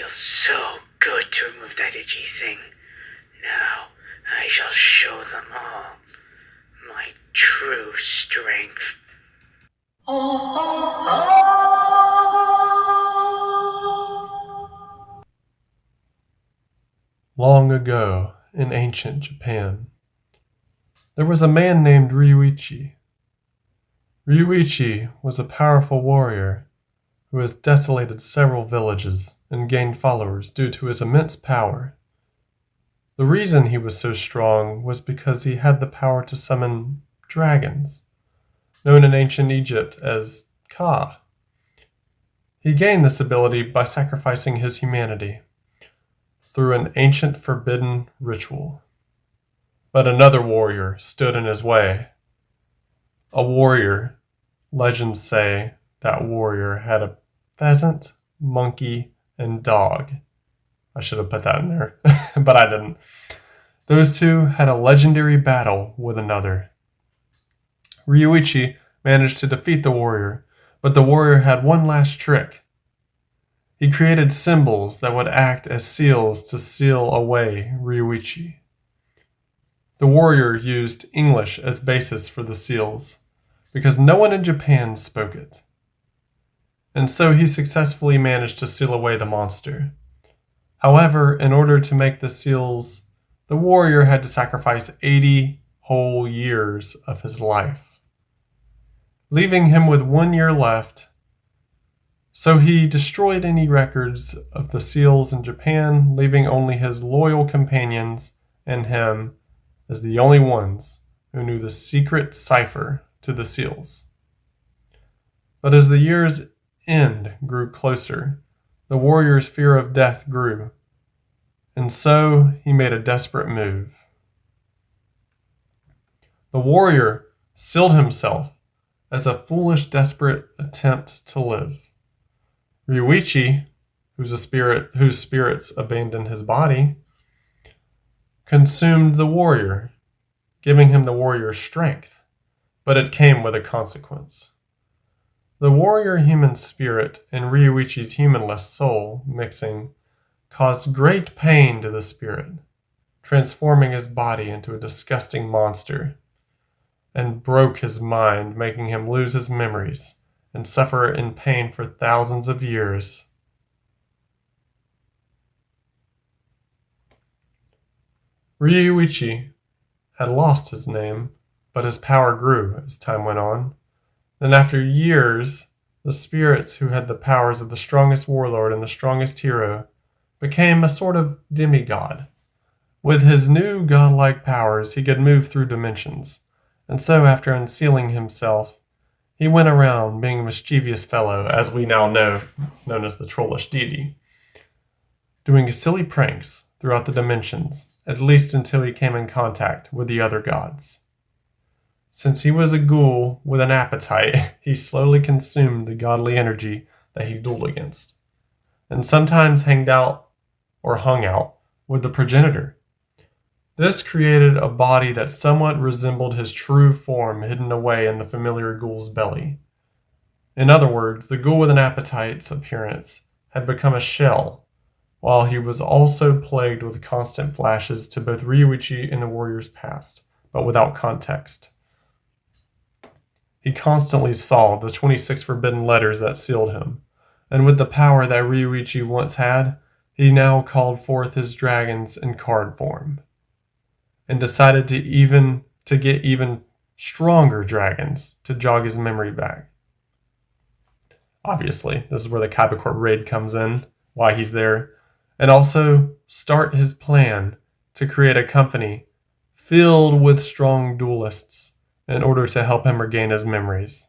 feels so good to remove that itchy thing. Now I shall show them all my true strength. Long ago, in ancient Japan, there was a man named Ryuichi. Ryuichi was a powerful warrior who has desolated several villages and gained followers due to his immense power. The reason he was so strong was because he had the power to summon dragons, known in ancient Egypt as Ka. He gained this ability by sacrificing his humanity through an ancient forbidden ritual. But another warrior stood in his way. A warrior, legends say that warrior had a pheasant, monkey, and dog. I should have put that in there, but I didn't. Those two had a legendary battle with another. Ryuichi managed to defeat the warrior, but the warrior had one last trick. He created symbols that would act as seals to seal away Ryuichi. The warrior used English as basis for the seals, because no one in Japan spoke it. And so he successfully managed to seal away the monster. However, in order to make the seals, the warrior had to sacrifice 80 whole years of his life, leaving him with 1 year left. So he destroyed any records of the seals in Japan, leaving only his loyal companions and him as the only ones who knew the secret cipher to the seals. But as the year's end grew closer, the warrior's fear of death grew, and so he made a desperate move. The warrior sealed himself as a foolish, desperate attempt to live. Ryuichi, whose spirits abandoned his body, consumed the warrior, giving him the warrior's strength, but it came with a consequence. The warrior human spirit and Ryuichi's humanless soul mixing caused great pain to the spirit, transforming his body into a disgusting monster, and broke his mind, making him lose his memories and suffer in pain for thousands of years. Ryuichi had lost his name, but his power grew as time went on. Then after years, the spirits who had the powers of the strongest warlord and the strongest hero became a sort of demigod. With his new godlike powers, he could move through dimensions, and so after unsealing himself, he went around being a mischievous fellow, as we now know, known as the trollish deity, doing silly pranks throughout the dimensions, at least until he came in contact with the other gods. Since he was a ghoul with an appetite, he slowly consumed the godly energy that he dueled against, and sometimes hung out with the progenitor. This created a body that somewhat resembled his true form hidden away in the familiar ghoul's belly. In other words, the ghoul with an appetite's appearance had become a shell, while he was also plagued with constant flashes to both Ryuichi and the warrior's past, but without context. He constantly saw the 26 forbidden letters that sealed him, and with the power that Ryuichi once had, he now called forth his dragons in card form, and decided to get even stronger dragons to jog his memory back. Obviously, this is where the Kaibacorp raid comes in, why he's there, and also start his plan to create a company filled with strong duelists in order to help him regain his memories.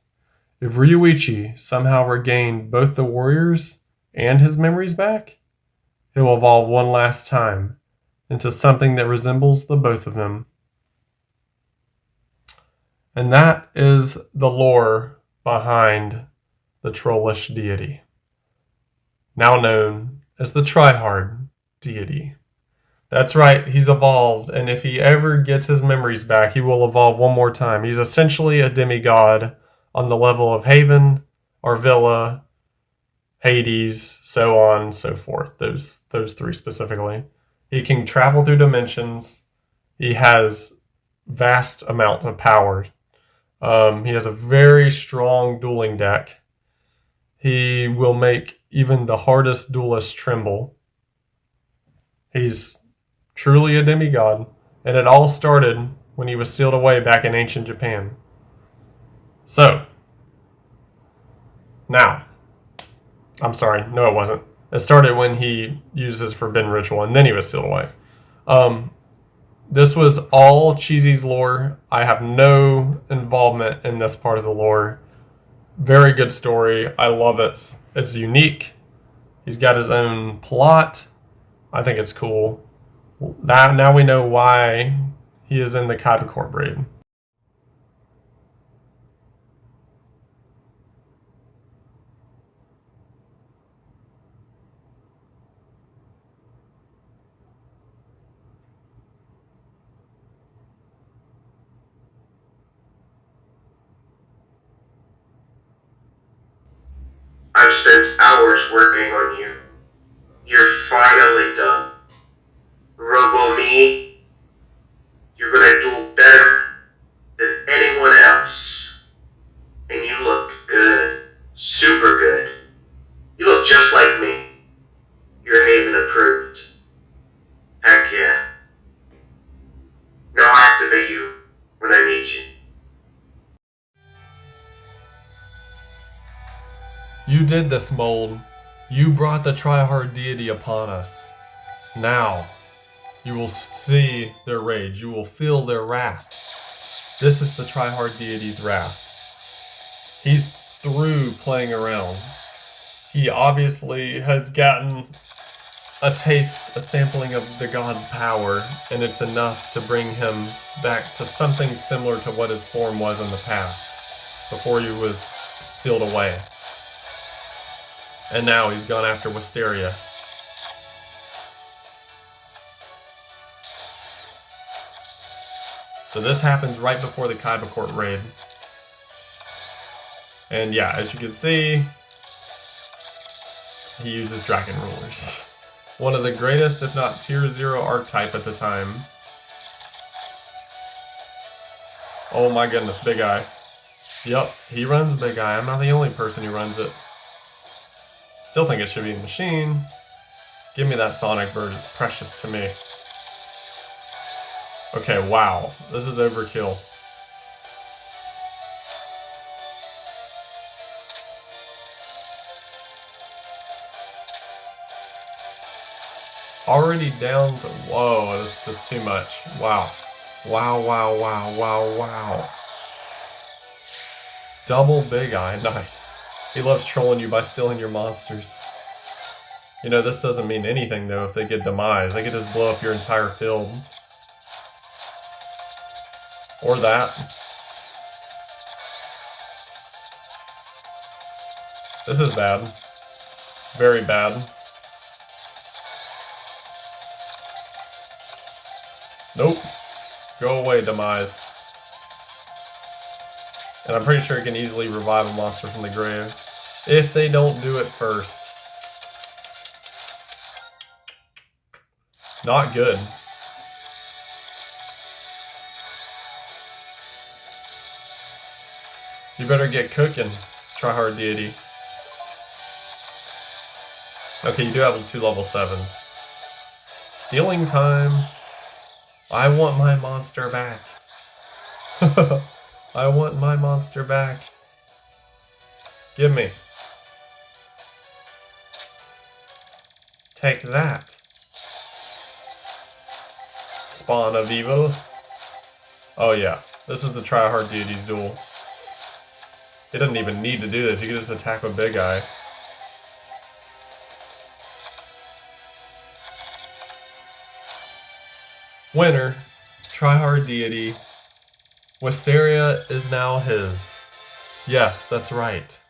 If Ryuichi somehow regained both the warriors and his memories back, he will evolve one last time into something that resembles the both of them. And that is the lore behind the trollish deity, now known as the tryhard deity. That's right, he's evolved, and if he ever gets his memories back, he will evolve one more time. He's essentially a demigod on the level of Haven, Arvilla, Hades, so on and so forth. Those three specifically. He can travel through dimensions. He has vast amounts of power. He has a very strong dueling deck. He will make even the hardest duelist tremble. He's truly a demigod, and it all started when he was sealed away back in ancient Japan. So, now, I'm sorry, no, it wasn't. It started when he used his forbidden ritual, and then he was sealed away. This was all Cheesy's lore. I have no involvement in this part of the lore. Very good story. I love it. It's unique. He's got his own plot. I think it's cool. Now we know why he is in the Kaibacorp raid. I've spent hours working on you. You're finally done. Robo-me, you're gonna do better than anyone else. And you look good. Super good. You look just like me. You're Haven approved. Heck yeah. Now I'll activate you when I need you. You did this, Mold. You brought the tryhard deity upon us. Now, you will see their rage. You will feel their wrath. This is the tryhard deity's wrath. He's through playing around. He obviously has gotten a taste, a sampling of the god's power, and it's enough to bring him back to something similar to what his form was in the past, before he was sealed away. And now he's gone after Wisteria. So this happens right before the Kaibacorp raid. And yeah, as you can see, he uses Dragon Rulers. One of the greatest, if not tier 0 archetype at the time. Oh my goodness, Big Eye. Yep, he runs Big Eye. I'm not the only person who runs it. Still think it should be a machine. Give me that Sonic Bird, it's precious to me. Okay, wow. This is overkill. Already down to... Whoa, this is just too much. Wow. Wow, wow, wow, wow, wow. Double Big Eye, nice. He loves trolling you by stealing your monsters. You know, this doesn't mean anything though if they get demise. They could just blow up your entire field. Or that. This is bad. Very bad. Nope. Go away, demise. And I'm pretty sure it can easily revive a monster from the grave. If they don't do it first. Not good. You better get cooking, tryhard deity. Okay, you do have 2 level 7s. Stealing time. I want my monster back. I want my monster back. Give me. Take that. Spawn of evil. Oh yeah, this is the tryhard deity's duel. He doesn't even need to do this, he can just attack with Big Eye. Winner, tryhard deity. Wisteria is now his. Yes, that's right.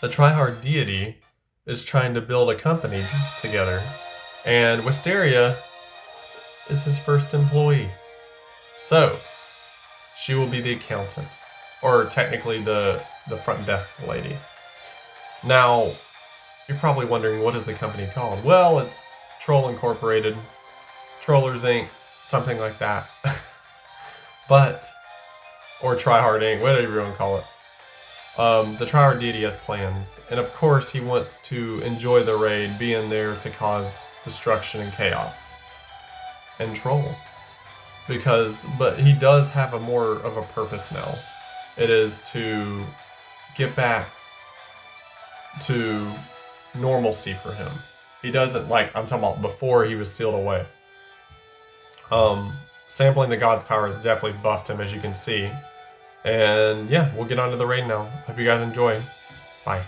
The tryhard deity is trying to build a company together, and Wisteria is his first employee. So, she will be the accountant, or technically the front desk lady. Now, you're probably wondering, what is the company called? Well, it's Troll Incorporated, Trollers Inc., something like that. But, or Tryhard Inc., whatever you want to call it. The Tryhard deity has plans, and of course he wants to enjoy the raid, being there to cause destruction and chaos. And troll. But he does have a more of a purpose now. It is to get back to normalcy for him. He doesn't, like, I'm talking about before he was sealed away. Sampling the God's power has definitely buffed him, as you can see. And yeah, we'll get on to the raid now. Hope you guys enjoy. Bye.